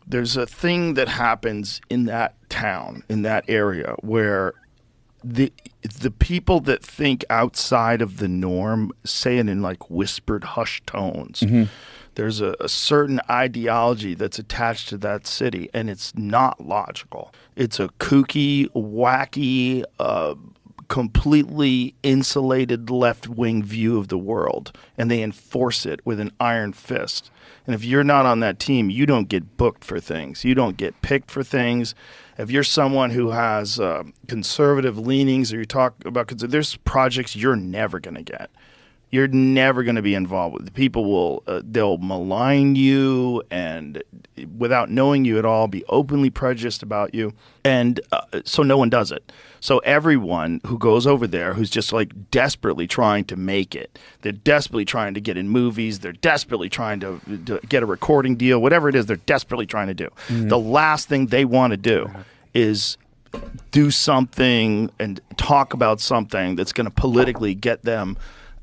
There's a thing that happens in that town, in that area, where the people that think outside of the norm say it in like whispered, hushed tones. There's a certain ideology that's attached to that city, and it's not logical. It's a kooky, wacky, completely insulated left-wing view of the world, and they enforce it with an iron fist. And if you're not on that team, you don't get booked for things. You don't get picked for things. If you're someone who has conservative leanings, or you talk about there's projects you're never going to get. You're never going to be involved with. People will they'll malign you, and without knowing you at all, be openly prejudiced about you, and so no one does it. So everyone who goes over there, who's just like desperately trying to make it, they're desperately trying to get in movies, they're desperately trying to get a recording deal, whatever it is, they're desperately trying to do. The last thing they want to do is do something and talk about something that's going to politically get them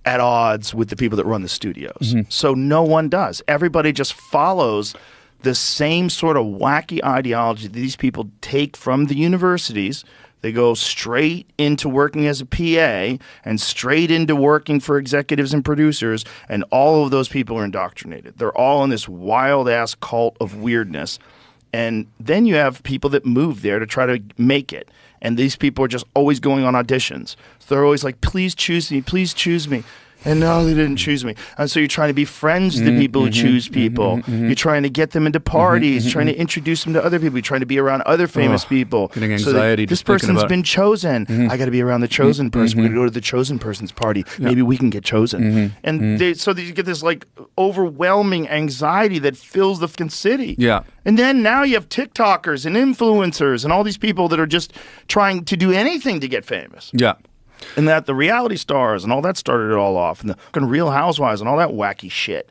at odds with the people that run the studios. So no one does. Everybody just follows the same sort of wacky ideology that these people take from the universities. They go straight into working as a PA and straight into working for executives and producers, and all of those people are indoctrinated. They're all in this wild-ass cult of weirdness. And then you have people that move there to try to make it. And these people are just always going on auditions. So they're always like, please choose me, please choose me. And no, they didn't choose me. And so you're trying to be friends with the people who choose people. You're trying to get them into parties, trying to introduce them to other people. You're trying to be around other famous people. Getting anxiety. So this person's been chosen. I got to be around the chosen person. We're going to go to the chosen person's party. Maybe we can get chosen. And so you get this like overwhelming anxiety that fills the fucking city. Yeah. And then now you have TikTokers and influencers and all these people that are just trying to do anything to get famous. Yeah. And that the reality stars and all that started it all off, and the fucking Real Housewives and all that wacky shit.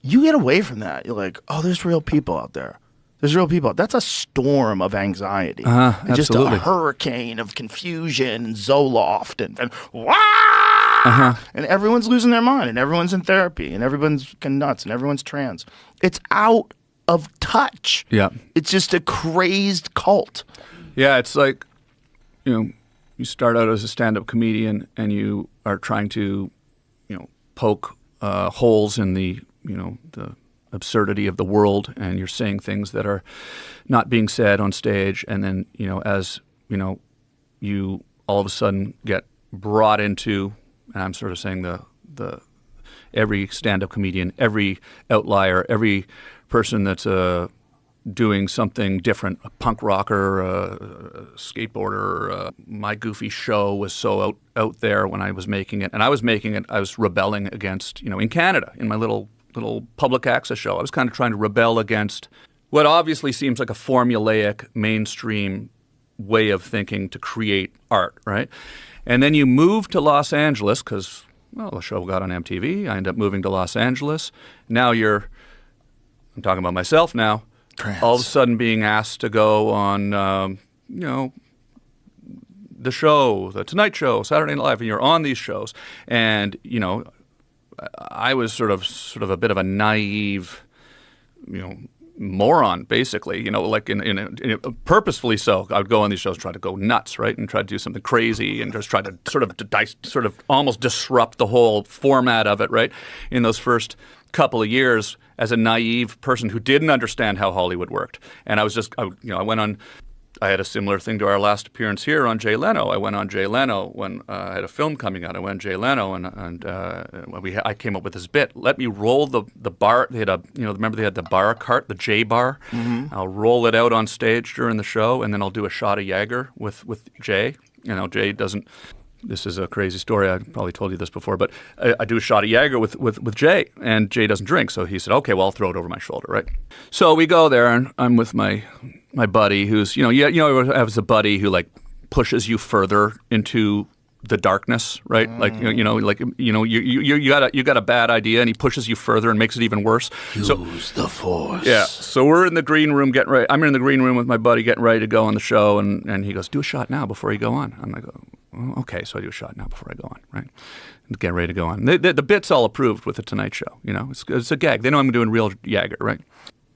You get away from that. You're like, oh, there's real people out there. There's real people. That's a storm of anxiety. And just a hurricane of confusion and Zoloft and wah! And everyone's losing their mind, and everyone's in therapy, and everyone's fucking nuts, and everyone's trans. It's out of touch. Yeah. It's just a crazed cult. Yeah, it's like, you start out as a stand-up comedian and you are trying to, poke holes in the absurdity of the world, and you're saying things that are not being said on stage. And then, as, you all of a sudden get brought into, and I'm sort of saying the every stand-up comedian, every outlier, every person that's doing something different, a punk rocker, a skateboarder. My goofy show was so out there when I was making it. And I was making it, I was rebelling against, in Canada, in my little public access show. I was kind of trying to rebel against what obviously seems like a formulaic, mainstream way of thinking to create art, right? And then you move to Los Angeles because, the show got on MTV. I ended up moving to Los Angeles. Now I'm talking about myself now. Trans. All of a sudden being asked to go on, the show, the Tonight Show, Saturday Night Live, and you're on these shows. And, I was sort of a bit of a naive, moron, basically, like in purposefully so. I would go on these shows, try to go nuts, right, and try to do something crazy and just try to sort of almost disrupt the whole format of it, right, in those first couple of years as a naive person who didn't understand how Hollywood worked. And I went on, I had a similar thing to our last appearance here on Jay Leno. I went on Jay Leno when I had a film coming out. I went on Jay Leno and I came up with this bit. Let me roll the bar. They had remember they had the bar cart, the J bar. I'll roll it out on stage during the show, and then I'll do a shot of Jaeger with Jay. Jay doesn't. This is a crazy story. I probably told you this before, but I do a shot of Jaeger with Jay, and Jay doesn't drink. So he said, okay, well, I'll throw it over my shoulder, right? So we go there, and I'm with my buddy who's, as a buddy who, like, pushes you further into the darkness, right? Like, you got a bad idea, and he pushes you further and makes it even worse. Use the force. Yeah. So we're in the green room getting ready. I'm in the green room with my buddy getting ready to go on the show, and he goes, do a shot now before you go on. I'm like, oh, okay, so I do a shot now before I go on, right? And get ready to go on. The bit's all approved with the Tonight Show, It's a gag. They know I'm doing real Jaeger, right?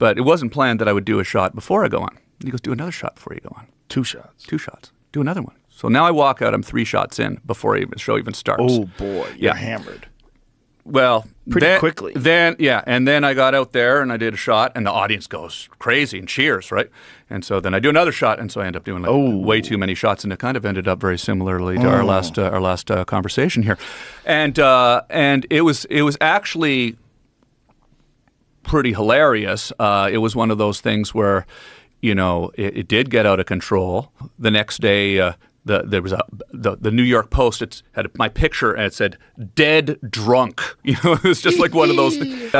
But it wasn't planned that I would do a shot before I go on. He goes, do another shot before you go on. 2 shots. 2 shots. Do another one. So now I walk out, I'm 3 shots in before the show even starts. Oh, boy. You're hammered. Well, Pretty quickly. And then I got out there and I did a shot, and the audience goes crazy and cheers, right? And so then I do another shot, and so I end up doing way too many shots, and it kind of ended up very similarly to our last conversation here, and it was actually pretty hilarious. It was one of those things where, it did get out of control. The next day, there was the New York Post. It had my picture and it said "dead drunk." It was just like one of those things.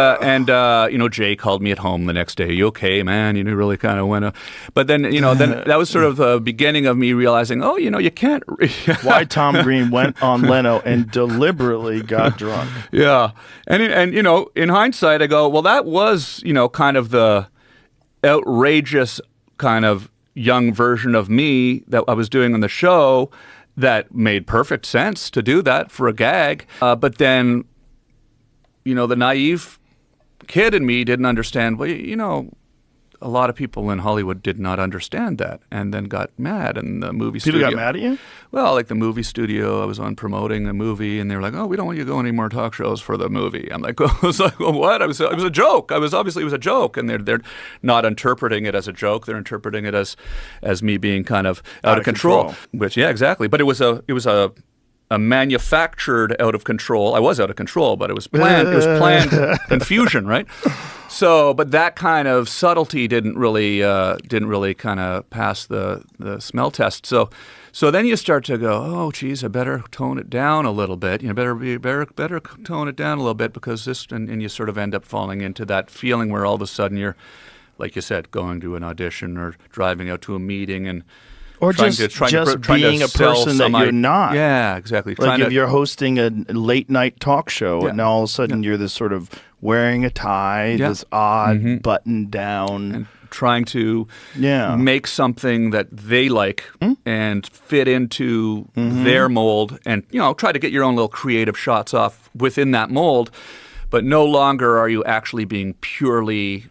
Jay called me at home the next day. You okay, man? You really kind of went. But then then that was sort of the beginning of me realizing, you can't. Why Tom Green went on Leno and deliberately got drunk. Yeah, and in hindsight, I go, well, that was kind of the outrageous kind of young version of me that I was doing on the show that made perfect sense to do that for a gag. But then, the naive kid in me didn't understand, well, a lot of people in Hollywood did not understand that and then got mad. And the movie studio. People got mad at you? Well, like the movie studio, I was on promoting a movie and they were like, oh, we don't want you to go any more talk shows for the movie. I'm like, what? It was a joke. It was a joke. And they're not interpreting it as a joke. They're interpreting it as me being kind of out of control. Which, yeah, exactly. But it was a manufactured out of control. I was out of control, but it was planned. It was planned confusion, right? So, but that kind of subtlety didn't really kind of pass the smell test. So then you start to go, oh, geez, I better tone it down a little bit. Better tone it down a little bit because this, and you sort of end up falling into that feeling where all of a sudden you're, like you said, going to an audition or driving out to a meeting and. Or just being a person that you're not. Yeah, exactly. Like if you're hosting a late night talk show and all of a sudden you're this sort of wearing a tie, this odd button down. And trying to make something that they like and fit into their mold and, try to get your own little creative shots off within that mold. But no longer are you actually being purely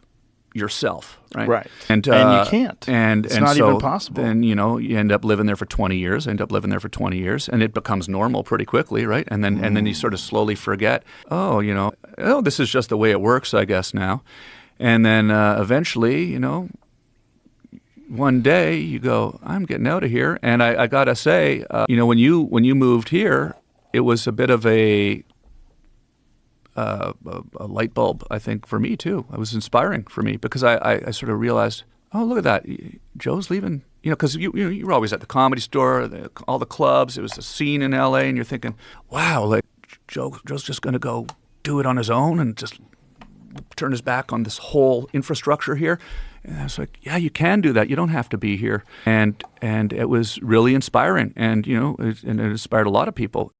yourself, right? Right. And you can't. It's not even possible. Then, you end up living there for 20 years, and it becomes normal pretty quickly, right? And then you sort of slowly forget, this is just the way it works, I guess, now. And then eventually, one day you go, I'm getting out of here. And I got to say, when you moved here, it was a bit of a light bulb, I think, for me too. It was inspiring for me because I sort of realized, oh, look at that, Joe's leaving. Because you were always at the Comedy Store, all the clubs. It was a scene in L.A., and you're thinking, wow, like Joe's just going to go do it on his own and just turn his back on this whole infrastructure here. And I was like, yeah, you can do that. You don't have to be here. And it was really inspiring, and it inspired a lot of people.